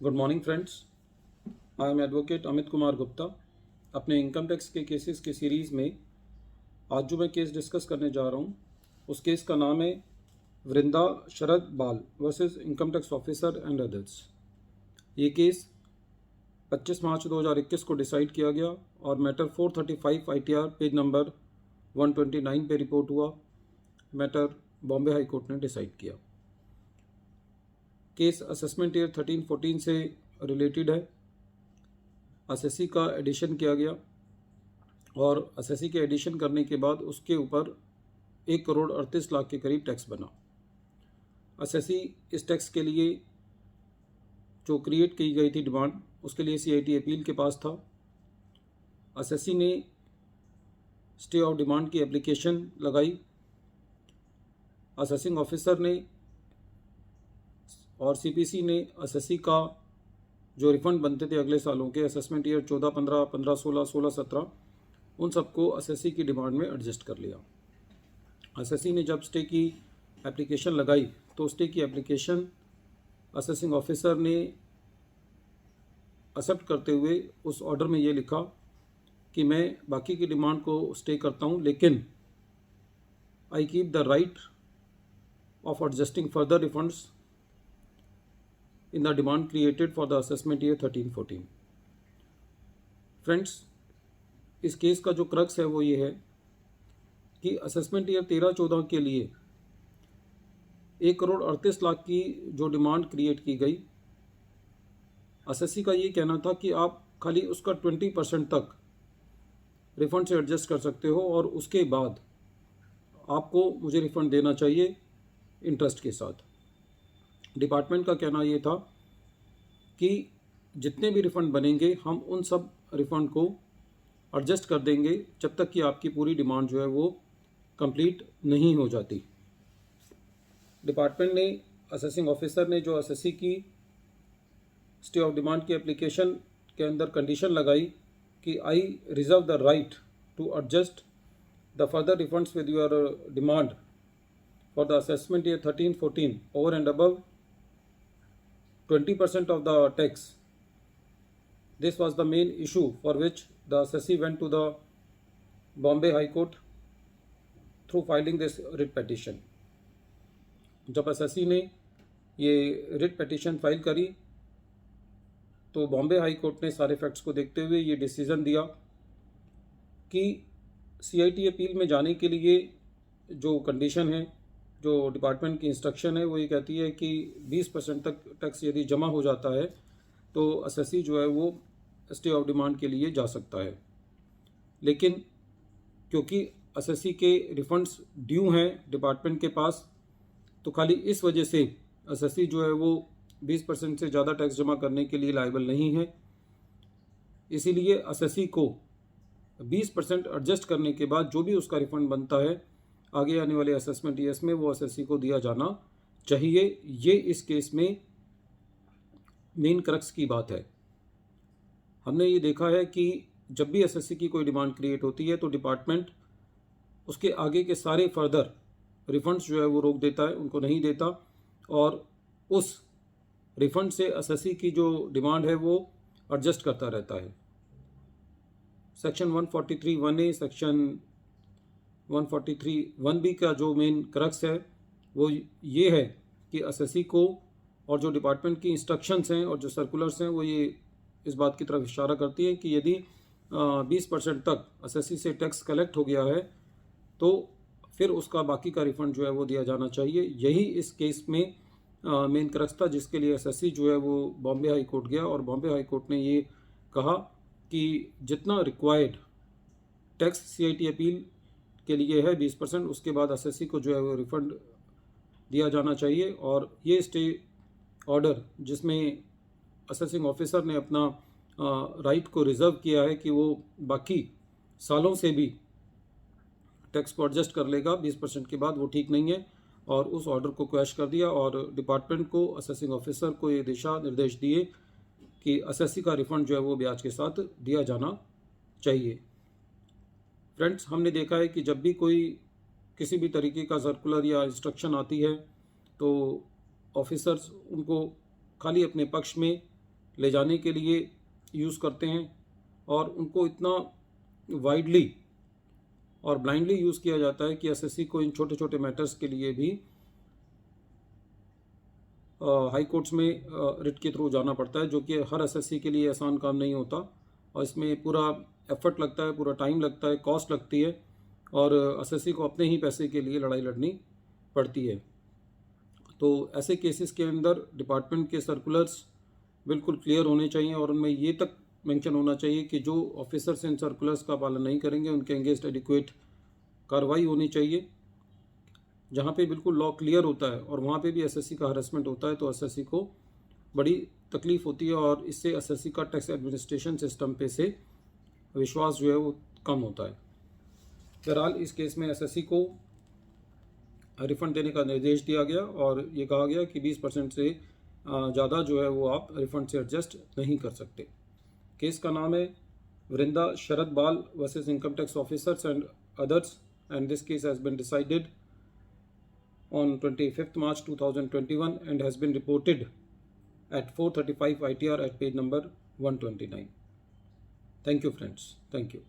Good morning friends. I am advocate Amit Kumar Gupta. अपने income tax के cases की सीरीज़ में आज जो मैं केस डिस्कस करने जा रहा हूँ उस केस का नाम है Vrinda Sharad Bal versus income tax officer and others. ये केस 25 मार्च 2021 को डिसाइड किया गया और मैटर 435 ITR पेज नंबर 129 पे रिपोर्ट हुआ। मैटर बॉम्बे हाई कोर्ट ने डिसाइड किया। केस असेसमेंट ईयर 13-14 से रिलेटेड है। एसएससी का एडिशन किया गया और एसएससी के एडिशन करने के बाद उसके ऊपर 1,38,00,000 के करीब टैक्स बना। एसएससी इस टैक्स के लिए जो क्रिएट की गई थी डिमांड, उसके लिए सीआईटी अपील के पास था। एसएससी ने स्टे ऑफ डिमांड की एप्लीकेशन लगाई। असेसिंग ऑफिसर ने और सीपीसी ने एसएससी का जो रिफंड बनते थे अगले सालों के असेसमेंट ईयर 14-15, 15-16, 16-17, उन सबको एसएससी की डिमांड में एडजस्ट कर लिया। एसएससी ने जब स्टे की एप्लीकेशन लगाई तो स्टे की एप्लीकेशन असेसिंग ऑफिसर ने एक्सेप्ट करते हुए उस ऑर्डर में ये लिखा कि मैं बाकी की डिमांड को स्टे करता हूँ, लेकिन I keep the right of adjusting further refunds in the demand created for the assessment year 13-14। Friends, इस केस का जो क्रक्स है वो ये है कि असेसमेंट ईयर 13-14 के लिए 1,38,00,000 की जो डिमांड क्रिएट की गई, एसएससी का ये कहना था कि आप खाली उसका 20% तक रिफंड से एडजस्ट कर सकते हो और उसके बाद आपको मुझे रिफंड देना चाहिए इंटरेस्ट के साथ। डिपार्टमेंट का कहना ये था कि जितने भी रिफ़ंड बनेंगे हम उन सब रिफ़ंड को एडजस्ट कर देंगे जब तक कि आपकी पूरी डिमांड जो है वो कंप्लीट नहीं हो जाती। डिपार्टमेंट ने, असेसिंग ऑफिसर ने जो एसएससी की स्टे ऑफ डिमांड की एप्लीकेशन के अंदर कंडीशन लगाई कि I reserve the right to adjust the further refunds with your demand for the assessment year 13-14 over and above 20% of the tax. This was the main issue for which the SSC went to the Bombay High Court through filing this writ petition. जब SSC ने ये writ petition file करी तो Bombay high court ने सारे facts को देखते हुए ये डिसीज़न दिया कि सीआईटी अपील में जाने के लिए जो कंडीशन है, जो डिपार्टमेंट की इंस्ट्रक्शन है, वो ये कहती है कि 20% तक टैक्स यदि जमा हो जाता है तो एसएससी जो है वो स्टे ऑफ डिमांड के लिए जा सकता है। लेकिन क्योंकि एसएससी के रिफंड्स ड्यू हैं डिपार्टमेंट के पास, तो खाली इस वजह से एसएससी जो है वो 20% से ज़्यादा टैक्स जमा करने के लिए लायबल नहीं है। इसीलिए एसएससी को 20% एडजस्ट करने के बाद जो भी उसका रिफंड बनता है आगे आने वाले असेसमेंट ईयर्स में वो एसएससी को दिया जाना चाहिए। ये इस केस में मेन क्रक्स की बात है। हमने ये देखा है कि जब भी एसएससी की कोई डिमांड क्रिएट होती है तो डिपार्टमेंट उसके आगे के सारे फर्दर रिफंड्स जो है वो रोक देता है, उनको नहीं देता, और उस रिफंड से एसएससी की जो डिमांड है वो एडजस्ट करता रहता है। सेक्शन 143(1)(a), सेक्शन 143(1)(b) का जो मेन क्रक्स है वो ये है कि एसएससी को और जो डिपार्टमेंट की इंस्ट्रक्शंस हैं और जो सर्कुलर्स हैं वो ये इस बात की तरफ इशारा करती हैं कि यदि 20% तक एसएससी से टैक्स कलेक्ट हो गया है तो फिर उसका बाकी का रिफंड जो है वो दिया जाना चाहिए। यही इस केस में मेन क्रक्स था जिसके लिए एसएससी जो है वो बॉम्बे हाई कोर्ट गया और बॉम्बे हाई कोर्ट ने ये कहा कि जितना रिक्वायर्ड टैक्स सीआईटी अपील के लिए है 20%, उसके बाद एसएससी को जो है वो रिफंड दिया जाना चाहिए। और ये स्टे ऑर्डर जिसमें असेसिंग ऑफिसर ने अपना राइट को रिजर्व किया है कि वो बाकी सालों से भी टैक्स को एडजस्ट कर लेगा 20% के बाद, वो ठीक नहीं है और उस ऑर्डर को क्वैश कर दिया और डिपार्टमेंट को, असेसिंग ऑफिसर को ये दिशा निर्देश दिए कि एसएससी का रिफंड जो है वो ब्याज के साथ दिया जाना चाहिए। फ्रेंड्स, हमने देखा है कि जब भी कोई किसी भी तरीके का सर्कुलर या इंस्ट्रक्शन आती है तो ऑफिसर्स उनको खाली अपने पक्ष में ले जाने के लिए यूज़ करते हैं और उनको इतना वाइडली और ब्लाइंडली यूज़ किया जाता है कि एसएससी को इन छोटे छोटे मैटर्स के लिए भी हाई कोर्ट्स में रिट के थ्रू जाना पड़ता है, जो कि हर एसएससी के लिए आसान काम नहीं होता और इसमें पूरा एफर्ट लगता है, पूरा टाइम लगता है, कॉस्ट लगती है और एसएससी को अपने ही पैसे के लिए लड़ाई लड़नी पड़ती है। तो ऐसे केसेस के अंदर डिपार्टमेंट के सर्कुलर्स बिल्कुल क्लियर होने चाहिए और उनमें ये तक मेंशन होना चाहिए कि जो ऑफिसर्स इन सर्कुलर्स का पालन नहीं करेंगे उनके अगेंस्ट एडिक्वेट कार्रवाई होनी चाहिए। जहाँ पे बिल्कुल लॉ क्लियर होता है और वहाँ पे भी एसएससी का हरासमेंट होता है तो एसएससी को बड़ी तकलीफ होती है और इससे एसएससी का टैक्स एडमिनिस्ट्रेशन सिस्टम पे से विश्वास जो है वो कम होता है। बहरहाल इस केस में एसएससी को रिफ़ंड देने का निर्देश दिया गया और ये कहा गया कि 20% से ज़्यादा जो है वो आप रिफ़ंड से एडजस्ट नहीं कर सकते। केस का नाम है Vrinda Sharad Bal versus income tax officers and others and this case has been decided on 25th March 2021 and has been reported at 435 ITR at page number 129. Thank you friends. Thank you.